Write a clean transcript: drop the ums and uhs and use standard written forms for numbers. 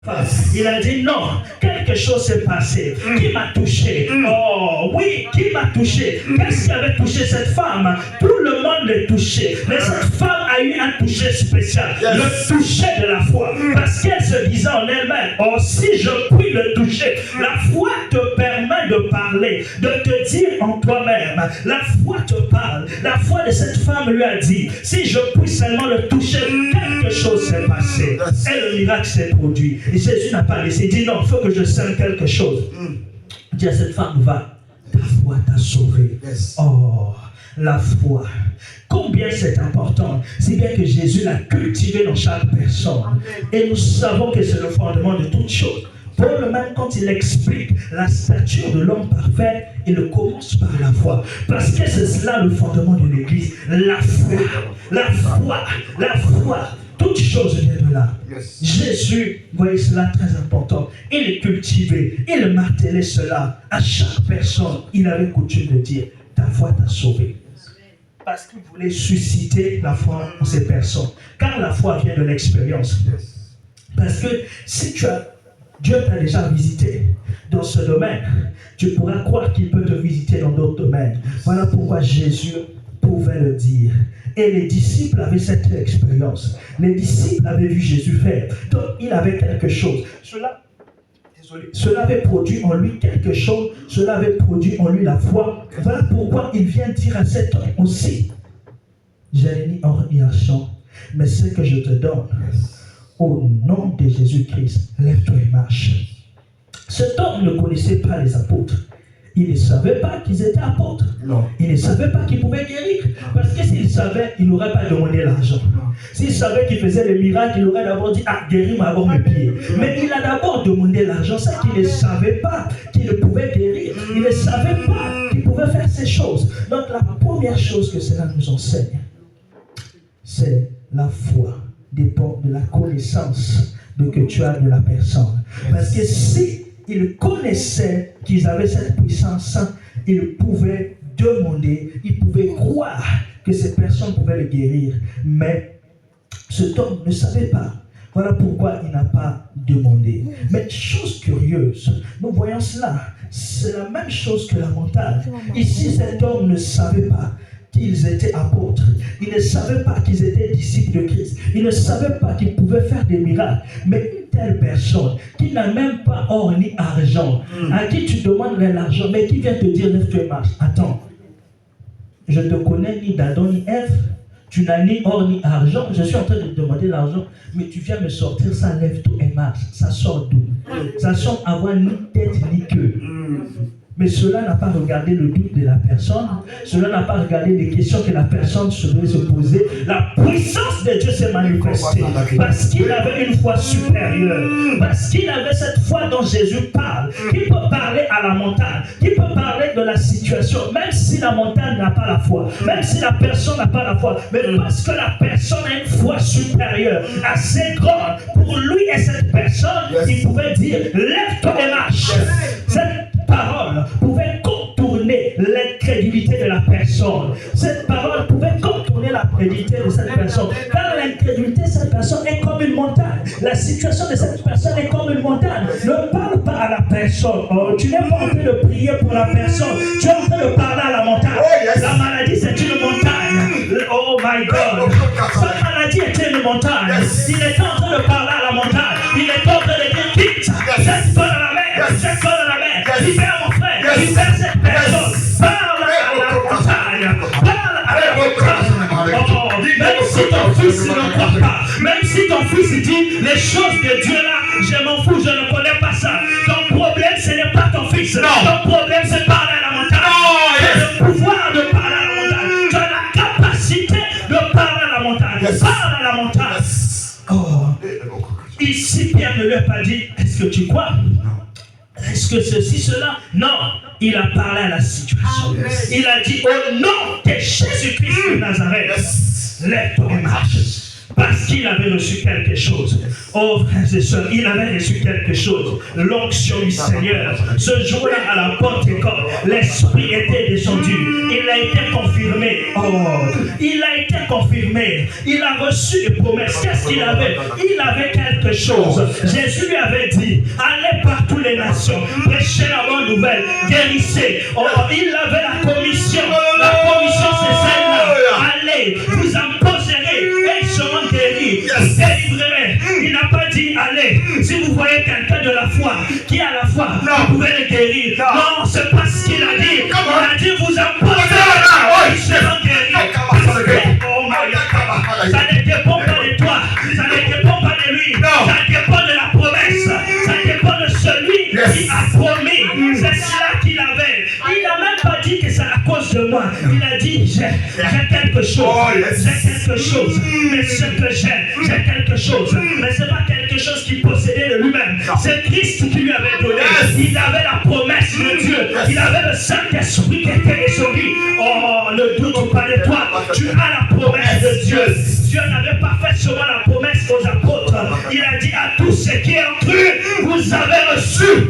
femme. Il a dit non, quelque chose s'est passé. Qui m'a touché? Oh oui, qui m'a touché? Qu'est-ce qui avait touché cette femme? Tout le monde l'a touché. Mais cette femme a eu un toucher spécial. Le toucher de la foi. Parce qu'elle se disait en elle-même, oh si je puis le toucher, la foi te permet de parler, de te dire en toi-même. La foi te parle. La foi de cette femme lui a dit, si je puis seulement le toucher, quelque chose s'est passé. Et le miracle s'est produit. Et Jésus n'a pas laissé. Il dit non, il faut que je sème quelque chose. Il dit à cette femme, va, ta foi t'a sauvé. Oh, la foi. Combien c'est important. C'est bien que Jésus l'a cultivé dans chaque personne. Et nous savons que c'est le fondement de toutes choses. Paul même quand il explique la stature de l'homme parfait, il commence par la foi. Parce que c'est cela le fondement de l'Église. La foi. La foi. La foi. Toute chose vient de là. Jésus, voyez cela très important. Il cultivait, il martelait cela. À chaque personne, il avait coutume de dire, ta foi t'a sauvé. Parce qu'il voulait susciter la foi en ces personnes. Car la foi vient de l'expérience. Parce que si Dieu t'a déjà visité dans ce domaine, tu pourras croire qu'il peut te visiter dans d'autres domaines. Voilà pourquoi Jésus pouvait le dire. Et les disciples avaient cette expérience. Les disciples avaient vu Jésus faire. Donc il avait quelque chose. Cela avait produit en lui quelque chose. Cela avait produit en lui la foi. Voilà pourquoi il vient dire à cet homme aussi, je n'ai ni or ni argent, mais ce que je te donne, au nom de Jésus-Christ, lève-toi et marche. Cet homme ne connaissait pas les apôtres. Il ne savait pas qu'ils étaient apôtres. Non. Il ne savait pas qu'ils pouvaient guérir. Parce que s'il savait, il n'aurait pas demandé l'argent. S'il savait qu'il faisait des miracles, il aurait d'abord dit, ah, guéris-moi avant mes pieds. Mais il a d'abord demandé l'argent. C'est qu'il ne savait pas qu'il ne pouvait guérir. Il ne savait pas qu'il pouvait faire ces choses. Donc la première chose que cela nous enseigne, c'est la foi dépend de la connaissance que tu as de la personne. Parce que si ils connaissaient qu'ils avaient cette puissance, ils pouvaient demander, ils pouvaient croire que ces personnes pouvaient le guérir. Mais cet homme ne savait pas. Voilà pourquoi il n'a pas demandé. Mais chose curieuse, nous voyons cela. C'est la même chose que la montagne. Ici, cet homme ne savait pas qu'ils étaient apôtres. Ils ne savaient pas qu'ils étaient disciples de Christ. Ils ne savaient pas qu'ils pouvaient faire des miracles. Mais une telle personne qui n'a même pas or ni argent, à qui tu demandes l'argent, mais qui vient te dire lève-toi et marche. Attends, je ne te connais ni d'Adam ni Ève. Tu n'as ni or ni argent. Je suis en train de te demander l'argent, mais tu viens me sortir ça, lève-toi et marche. Ça sort d'où? Ça sort avoir ni tête ni queue. Mais cela n'a pas regardé le doute de la personne. Cela n'a pas regardé les questions que la personne se devait se poser. La puissance de Dieu s'est manifestée. Parce qu'il avait une foi supérieure. Parce qu'il avait cette foi dont Jésus parle. Qui peut parler à la montagne. Qui peut parler de la situation. Même si la montagne n'a pas la foi. Même si la personne n'a pas la foi. Mais parce que la personne a une foi supérieure. Assez grande. Pour lui et cette personne, il pouvait dire lève-toi et marche. Cette parole pouvait contourner l'incrédulité de la personne. Cette parole pouvait contourner la crédulité de cette personne. Car l'incrédulité de cette personne est comme une montagne. La situation de cette personne est comme une montagne. Ne parle pas à la personne. Oh, tu n'es pas en train de prier pour la personne. Tu es en train de parler à la montagne. La maladie, c'est une montagne. Oh my God. Sa maladie était une montagne. Il était en train de parler à la montagne. Il était en train de dire quitte cette bonne à la mer. Cette bonne à la mer. Libère mon frère, libère cette personne, parle à la montagne, parle à la montagne. Oh, même si ton fils ne croit pas, même si ton fils dit les choses de Dieu là, je m'en fous, je ne connais pas ça. Ton problème, ce n'est pas ton fils. Ton problème, c'est parler à la montagne. Tu as le pouvoir de parler à la montagne. Tu as la capacité de parler à la montagne. Parle à la montagne. Oh. Ici, Pierre ne lui a pas dit, est-ce que tu crois? Est-ce que ceci, cela? Non, il a parlé à la situation. Il a dit au nom de Jésus-Christ de Nazareth, lève-toi et marche. Parce qu'il avait reçu quelque chose. Oh frères et sœurs, il avait reçu quelque chose. L'onction du Seigneur. Ce jour-là, à la Pentecôte, l'Esprit était descendu. Il a été confirmé. Oh, il a été confirmé. Il a reçu les promesses. Qu'est-ce qu'il avait? Il avait quelque chose. Jésus lui avait dit, allez par toutes les nations, prêchez la bonne nouvelle, guérissez. Oh, il avait la commission. La commission, c'est celle-là. Allez, vous imposerez et ils seront guéris. Vous délivrerai. Il n'a pas dit, allez, si vous voyez quelqu'un de la foi, qui a la foi, vous pouvez le guérir. Non, c'est pas ce qu'il a dit. Il a dit, vous imposerez et ils seront guéris. Oh my God. Ça ne dépend pas de toi. Ça ne dépend pas de lui. Ça dépend de la promesse. Ça dépend de celui qui a promis. C'est cela qu'il avait. Il n'a même pas dit que c'est à cause de moi. Il a dit, j'ai quelque chose. J'ai quelque chose. Mais ce que j'ai quelque chose. Mais ce n'est pas quelque chose qu'il possédait de lui-même. C'est Christ qui lui avait donné. Il avait la promesse de Dieu. Il avait le Saint-Esprit qui était descendu. Oh, ne doute pas de toi. Tu as la promesse de Dieu. Dieu n'avait pas fait seulement la promesse aux apôtres. Il a dit à tous ceux qui ont cru, vous avez reçu